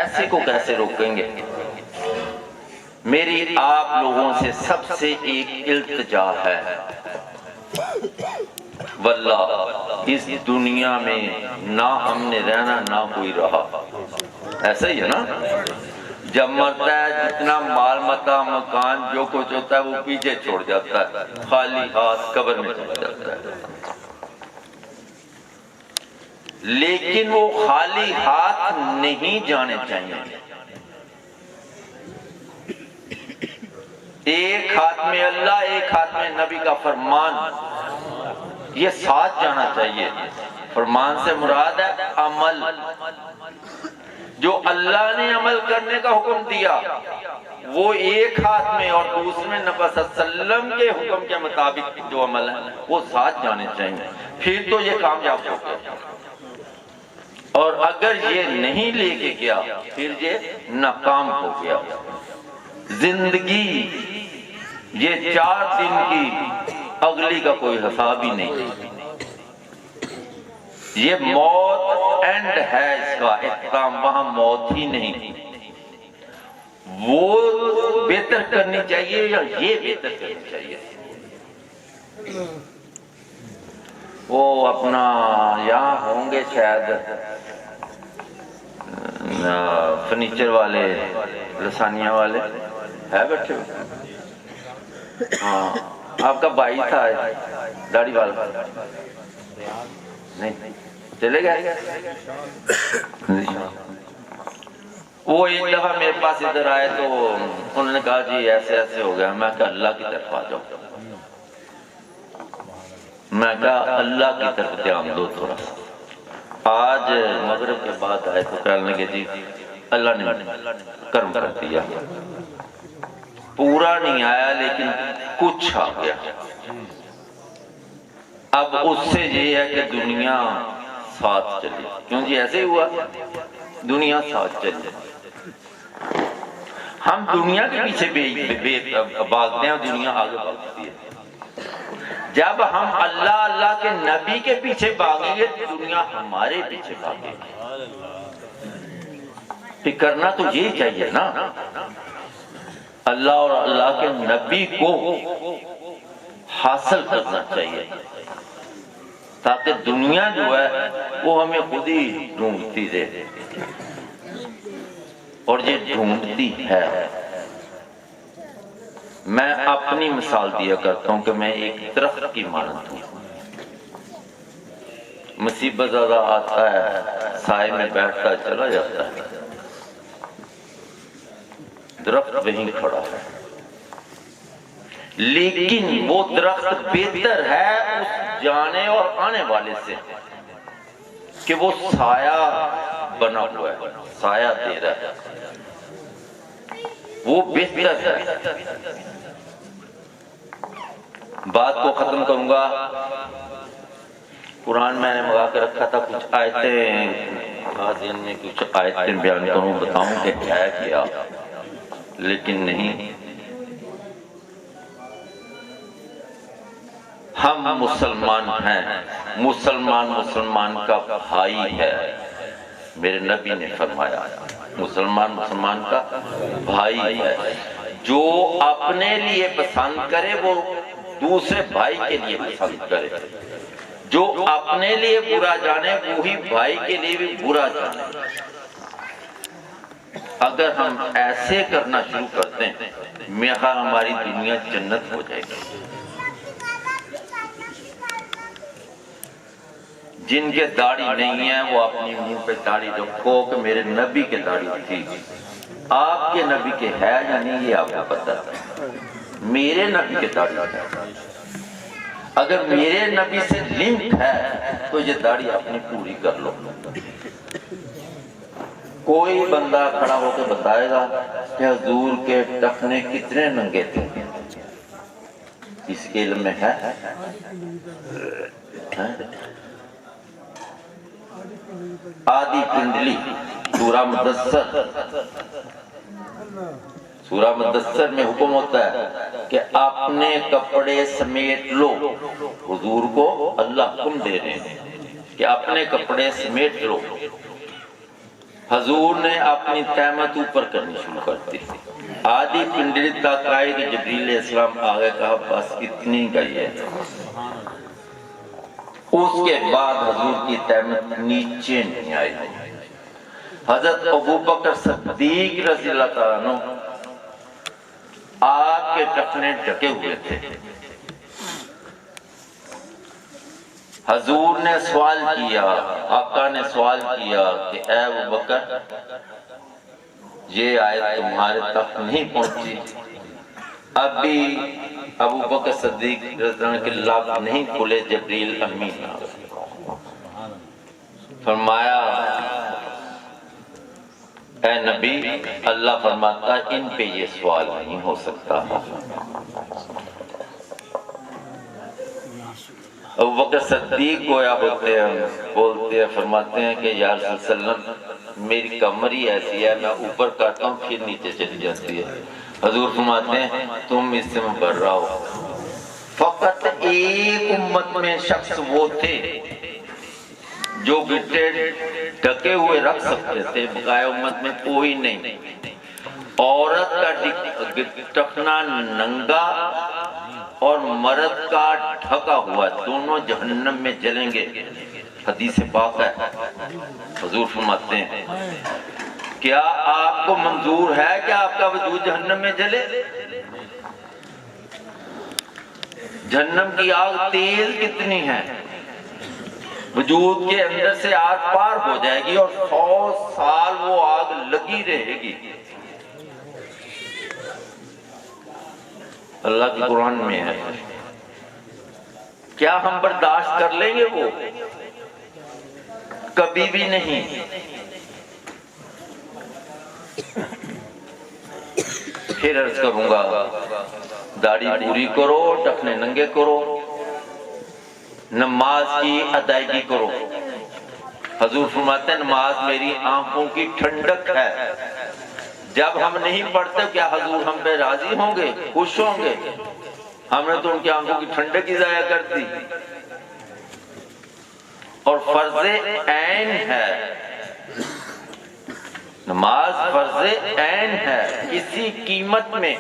ایسے کو کیسے روکیں گے؟ میری آپ لوگوں سے سب سے ایک التجا ہے، واللہ اس دنیا میں نہ ہم نے رہنا نہ کوئی رہا، ایسا ہی ہے نا؟ جب مرتا ہے جتنا مال متا مکان جو کچھ ہوتا ہے وہ پیچھے چھوڑ جاتا ہے، خالی ہاتھ قبر میں چلا جاتا ہے۔ لیکن وہ خالی ہاتھ نہیں جانے چاہیے، ایک ہاتھ میں اللہ، ایک ہاتھ میں نبی کا فرمان، یہ ساتھ جانا چاہیے۔ فرمان سے مراد ہے عمل، جو اللہ نے عمل کرنے کا حکم دیا وہ ایک ہاتھ میں، اور دوسرے نبی صلی اللہ علیہ وسلم کے حکم کے مطابق جو عمل ہے وہ ساتھ جانے چاہیے، پھر تو یہ کامیاب ہو گیا۔ اور اگر یہ نہیں لے کے گیا پھر یہ ناکام ہو گیا۔ زندگی یہ 4 دن کی، اگلی کا کوئی حساب ہی نہیں، یہ موت اینڈ ہے، اس کا اختتام، وہاں موت ہی نہیں۔ وہ بہتر کرنی چاہیے یا یہ بہتر کرنی چاہیے؟ وہ اپنا یہاں ہوں گے شاید فرنیچر والے، لسانیہ والے ہے بیٹھے ہوئے؟ ہاں، آپ کا بھائی تھا داڑھی والا، نہیں چلے گئے؟ وہ ایک دفعہ میرے پاس ادھر آئے تو انہوں نے کہا جی ایسے ایسے ہو گیا۔ میں کہا اللہ کی طرف آ جاؤ، میں کہا اللہ کی طرف دھیان دو تھوڑا سا۔ آج مغرب کے بعد آئے تو کہنے لگے جی اللہ نے کرم کر دیا، پورا نہیں آیا لیکن کچھ آ گیا۔ اب اس سے یہ ہے کہ دنیا ساتھ چلی، کیوں جی ایسے ہی ہوا، دنیا ساتھ چلی۔ ہم دنیا کے پیچھے بھاگتے ہیں، دنیا آگے بھاگتی ہے۔ جب ہم اللہ اللہ کے نبی کے پیچھے بھاگیں گے دنیا ہمارے پیچھے بھاگے گی۔ پھر کرنا تو یہی چاہیے نا، اللہ اور اللہ کے نبی کو حاصل کرنا چاہیے، تاکہ دنیا جو ہے وہ ہمیں خود ہی ڈھونڈتی رہے، اور یہ ڈھونڈتی ہے۔ میں اپنی مثال دیا کرتا ہوں کہ میں ایک درخت کی مانند ہوں، مصیبت زیادہ آتا ہے سائے میں بیٹھتا چلا جاتا ہے، درخت وہیں کھڑا ہے، لیکن وہ درخت بہتر ہے اس جانے اور آنے والے سے کہ وہ سایہ بنا ہوا ہے، سایہ دے رہا ہے، وہ بہتر ہے۔ بات کو ختم کروں گا، قرآن میں نے منگا کے رکھا تھا، کچھ آیتیں آدین میں کچھ آیتیں بیان کروں، بتاؤں کہ ہے کیا، لیکن نہیں۔ ہم مسلمان ہیں، مسلمان کا بھائی ہے، میرے نبی نے فرمایا مسلمان کا بھائی ہے، جو اپنے لیے پسند کرے وہ دوسرے بھائی کے لیے پسند کرے، جو اپنے لیے برا جانے وہی بھائی کے لیے بھی برا جانے۔ اگر ہم ایسے کرنا شروع کرتے ہیں میرا ہماری دنیا جنت ہو جائے گی۔ جن کے داڑھی نہیں ہے وہ اپنی منہ پہ داڑھی رکھو کہ میرے نبی کے داڑھی تھی، آپ کے نبی کے ہے یا نہیں یہ آپ کو پتہ ہے، میرے نبی کے داڑھی ہے، اگر میرے نبی سے لنک ہے تو یہ داڑھی اپنی پوری کر لو۔ کوئی بندہ کھڑا ہو کے بتائے گا کہ حضور کے ٹخنے کتنے ننگے تھے، اس کے علم میں ہے؟ آدھی پنڈلی، سورہ مدثر میں حکم ہوتا ہے کہ اپنے کپڑے سمیٹ لو، حضور کو اللہ حکم دے رہے ہیں کہ اپنے کپڑے سمیٹ لو۔ حضور نے اپنی تہمت اوپر کرنی شروع کر دی. آدھی پنڈلی تک آئے کہ جبریل علیہ السلام آگے کہا بس اتنی گئی ہے. اس کے بعد حضور کی تہمت نیچے نہیں آئی. حضرت ابوبکر صدیق رضی اللہ تعالیٰ عنہ آگ کے ٹخنے ڈھکے ہوئے تھے. حضور نے سوال کیا، آقا نے سوال کیا کہ اے ابوبکر یہ آیت تمہارے تک نہیں پہنچی؟ ابھی ابوبکر صدیق رضی اللہ عنہ کے لب نہیں کھلے، جبریل امین آ گئے. فرمایا اے نبی، اللہ فرماتا ان پہ یہ سوال نہیں ہو سکتا. ابوبکر صدیق گویا ہوتے ہیں، بولتے ہیں، فرماتے ہیں کہ یا رسول اللہ میری کمر ہی ایسی ہے، میں اوپر کرتا ہوں پھر نیچے چلی جاتی ہے. حضور فرماتے ہیں تم اس سے مبرہ ہو. فقط ایک امت میں شخص وہ تھے جو گٹے ڈھکے ہوئے رکھ سکتے تھے، بقایا امت میں کوئی نہیں. عورت کا ٹخنا ننگا اور مرد کا ڈھکا ہوا دونوں جہنم میں جلیں گے. حدیث پاک ہے. حضور فرماتے ہیں کیا آپ کو منظور ہے کہ آپ کا وجود جہنم میں جلے؟ جہنم کی آگ تیز کتنی ہے، وجود کے اندر سے آگ پار ہو جائے گی اور 100 سال وہ آگ لگی رہے گی. اللہ کے قرآن میں ہے. کیا ہم برداشت کر لیں گے؟ وہ کبھی بھی نہیں. پھر عرض کروں گا داڑھی پوری کرو، ٹخنے ننگے کرو، نماز کی ادائیگی کرو. حضور فرماتے ہیں نماز میری آنکھوں کی ٹھنڈک ہے. جب ہم نہیں پڑھتے کیا حضور ہم پہ راضی ہوں گے، خوش ہوں گے؟ ہم نے تو ان کی آنکھوں کی ٹھنڈک ہی ضائع کر دی. اور فرض عین ہے، نماز فرض عین ہے، کسی قیمت میں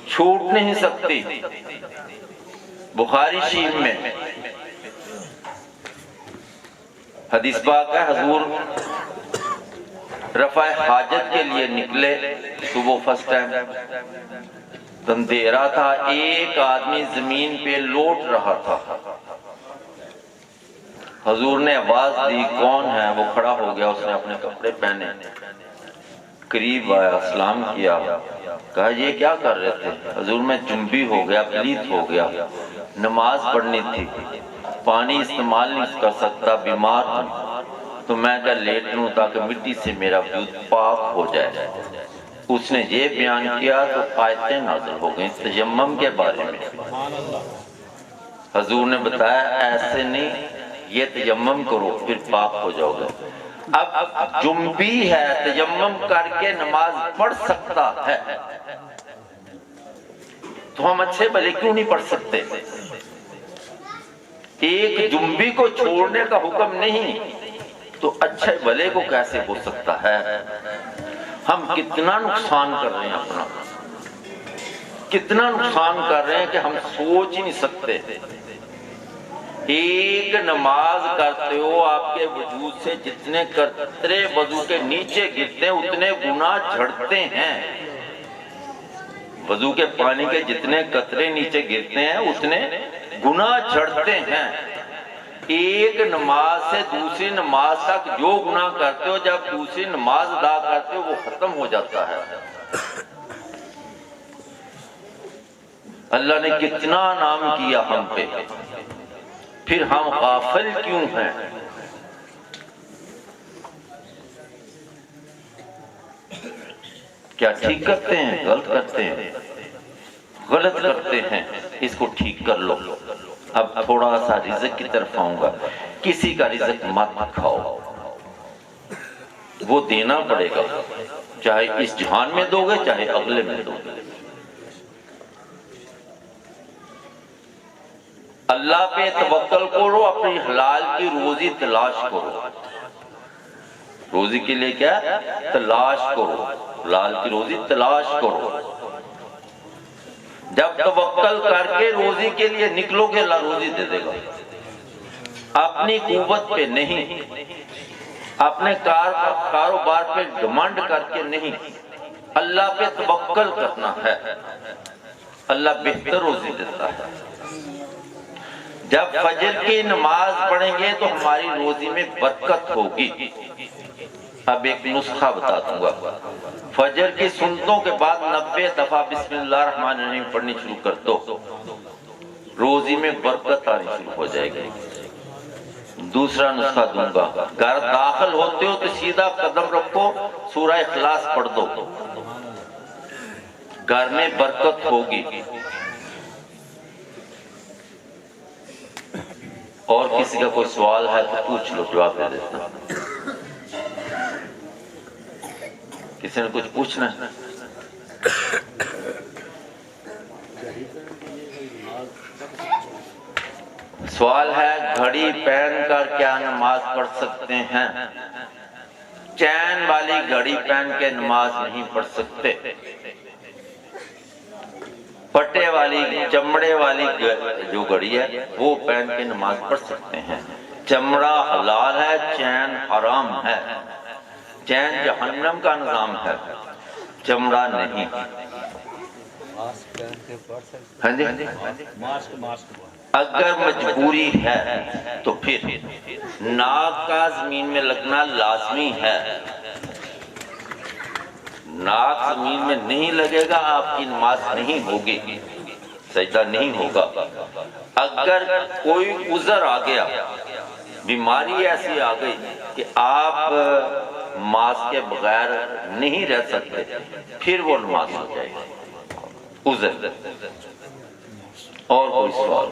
چھوٹ نہیں سکتی. بخاری شریف میں حدیث پاک ہے، حضور رفع حاجت کے لیے نکلے صبح فرسٹ ٹائم. اندھیرا تھا، ایک آدمی زمین پہ لوٹ رہا تھا. حضور نے آواز دی کون ہے؟ وہ کھڑا ہو گیا، اس نے اپنے کپڑے پہنے، قریب آیا، سلام کیا، کہا یہ کیا کر رہے تھے؟ حضور میں جنبی ہو گیا، پلیت ہو گیا، نماز پڑھنی تھی، پانی استعمال نہیں کر سکتا، بیمار ہوں، تو میں کہا لیٹ لوں تاکہ مٹی سے میرا وجود پاک ہو جائے. اس نے یہ بیان کیا تو آیتیں نازل ہو گئیں تیمم کے بارے میں. حضور نے بتایا ایسے نہیں، یہ تیمم کرو پھر پاک ہو جاؤ گے. اب جنبی ہے، تیمم کر کے نماز پڑھ سکتا ہے، تو ہم اچھے بھلے کیوں نہیں پڑھ سکتے؟ ایک جنبی کو چھوڑنے کا حکم نہیں تو اچھے بھلے کو کیسے ہو سکتا ہے؟ ہم کتنا نقصان کر رہے ہیں اپنا، کتنا نقصان کر رہے ہیں کہ ہم سوچ ہی نہیں سکتے. ایک نماز کرتے ہو آپ کے وجود سے جتنے قطرے وضو کے نیچے گرتے ہیں اتنے گناہ جھڑتے ہیں. وضو کے پانی کے جتنے قطرے نیچے گرتے ہیں اتنے گناہ جھڑتے ہیں. ایک نماز سے دوسری نماز تک جو گناہ کرتے ہو جب دوسری نماز ادا کرتے ہو وہ ختم ہو جاتا ہے. اللہ نے کتنا انعام کیا ہم پہ، پھر ہم غافل کیوں ہیں؟ کیا ٹھیک کرتے ہیں؟ غلط کرتے ہیں، غلط کرتے ہیں، اس کو ٹھیک کر لو. اب تھوڑا سا رزق کی طرف آؤں گا. کسی کا رزق مت کھاؤ، وہ دینا پڑے گا، چاہے اس جہان میں دو گے چاہے اگلے میں دو گے. اللہ پہ توکل کرو، اپنی حلال کی روزی تلاش کرو. روزی کے لیے کیا تلاش کرو، حلال کی روزی تلاش کرو۔ جب توکل کر کے روزی کے لیے نکلو گے اللہ روزی دے دے گا، اپنی قوت پہ نہیں، اپنے کاروبار پہ گھمنڈ کر کے نہیں، اللہ پہ توکل کرنا ہے، اللہ بہتر روزی دیتا ہے۔ جب فجر کی نماز پڑھیں گے تو ہماری روزی میں برکت ہوگی۔ اب ایک نسخہ بتا دوں گا، فجر کی سنتوں کے بعد 90 دفعہ بسم اللہ الرحمن الرحیم پڑھنی شروع کر دو، روزی میں برکت آنی شروع ہو جائے گی۔ دوسرا نسخہ دوں گا، گھر داخل ہوتے ہو تو سیدھا قدم رکھو، سورہ اخلاص پڑھ دو، گھر میں برکت ہوگی۔ اور کسی کا کوئی سوال ہے تو پوچھ لو، جواب دے دیتا ہوں۔ کسی نے کچھ پوچھنا ہے؟ سوال ہے گھڑی پہن کر کیا نماز پڑھ سکتے ہیں؟ چین والی گھڑی پہن کے نماز نہیں پڑھ سکتے، پٹے والی چمڑے والی جو گھڑی ہے وہ پہن کے نماز پڑھ سکتے ہیں۔ چمڑا حلال ہے، چین حرام ہے، چین جہنم کا نظام ہے، چمڑا نہیں۔ ہاں جی، اگر مجبوری ہے تو پھر ناک کا زمین میں لگنا لازمی ہے، ناک زمین میں نہیں لگے گا آپ کی نماز نہیں ہوگی، سجدہ نہیں ہوگا۔ اگر کوئی عذر آ گیا، بیماری ایسی آ گئی کہ آپ ماسک کے بغیر نہیں رہ سکتے، پھر وہ نماز ہو جائے گی، عذر۔ اور کوئی سوال؟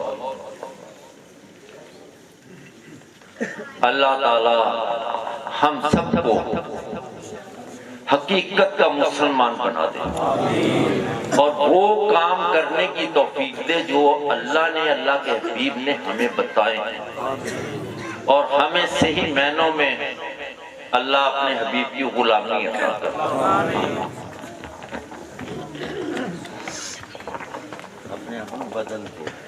اللہ تعالی ہم سب کو حقیقت کا مسلمان بنا دے اور وہ کام کرنے کی توفیق دے جو اللہ نے، اللہ کے حبیب نے ہمیں بتائے ہیں، اور ہمیں صحیح معنوں میں اللہ اپنے حبیب کی غلامی عطا کرے۔ اپنے ہم بدل دے۔